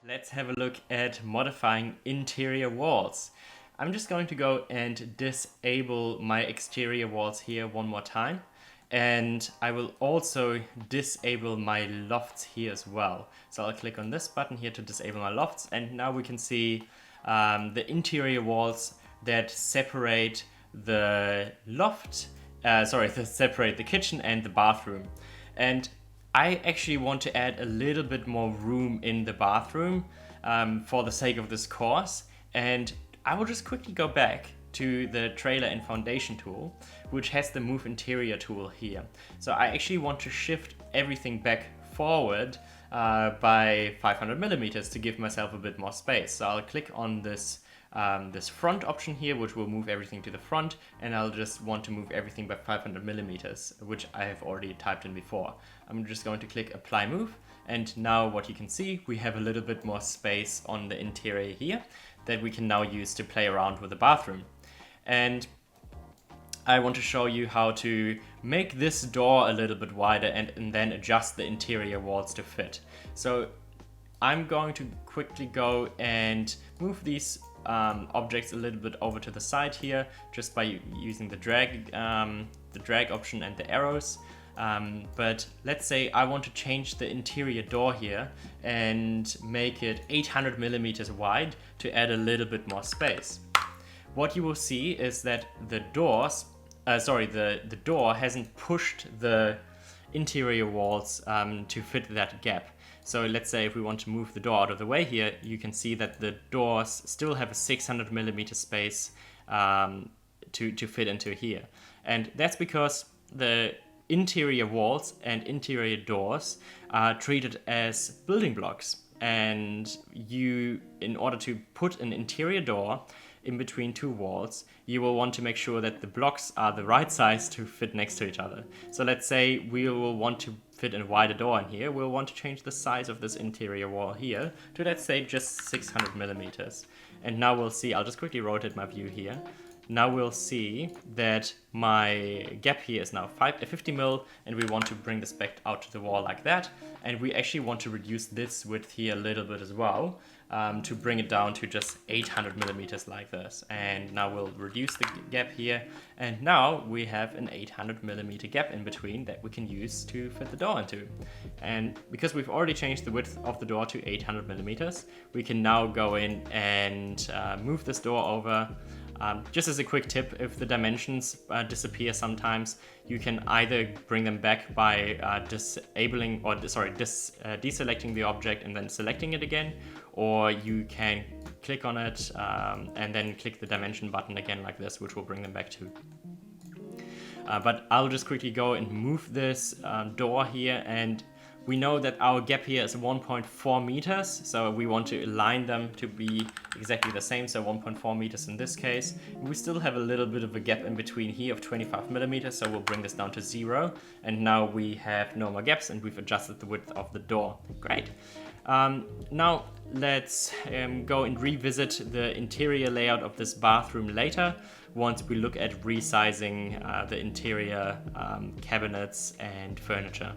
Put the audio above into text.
Let's have a look at modifying interior walls. I'm just going to go and disable my exterior walls here one more time. And I will also disable my lofts here as well. So I'll click on this button here to disable my lofts. And now we can see the interior walls that separate the separate the kitchen and the bathroom. And I actually want to add a little bit more room in the bathroom for the sake of this course. And I will just quickly go back to the trailer and foundation tool, which has the move interior tool here. So I actually want to shift everything back forward by 500 millimeters to give myself a bit more space. So I'll click on this this front option here, which will move everything to the front, and I'll just want to move everything by 500 millimeters, which I have already typed in before. I'm just going to click apply move, and now what you can see, we have a little bit more space on the interior here that we can now use to play around with the bathroom. And I want to show you how to make this door a little bit wider and then adjust the interior walls to fit. So I'm going to quickly go and move these objects a little bit over to the side here, just by using the drag option and the arrows. But let's say I want to change the interior door here and make it 800 millimeters wide to add a little bit more space. What you will see is that the door hasn't pushed the interior walls to fit that gap. So let's say if we want to move the door out of the way here, you can see that the doors still have a 600 millimeter space to fit into here. And that's because the interior walls and interior doors are treated as building blocks. And in order to put an interior door in between two walls, you will want to make sure that the blocks are the right size to fit next to each other. So let's say we will want to fit a wider door in here. We'll want to change the size of this interior wall here to, let's say, just 600 millimeters. And now we'll see, I'll just quickly rotate my view here. Now we'll see that my gap here is now 50 mil, and we want to bring this back out to the wall like that. And we actually want to reduce this width here a little bit as well, to bring it down to just 800 millimeters like this. And now we'll reduce the gap here. And now we have an 800 millimeter gap in between that we can use to fit the door into. And because we've already changed the width of the door to 800 millimeters, we can now go in and move this door over. Just as a quick tip, if the dimensions disappear sometimes, you can either bring them back by deselecting the object and then selecting it again, or you can click on it and then click the dimension button again like this, which will bring them back too. But I'll just quickly go and move this door here, and we know that our gap here is 1.4 meters, so we want to align them to be exactly the same, so 1.4 meters in this case. We still have a little bit of a gap in between here of 25 millimeters, so we'll bring this down to 0. And now we have no more gaps, and we've adjusted the width of the door. Great. Now let's go and revisit the interior layout of this bathroom later, once we look at resizing the interior cabinets and furniture.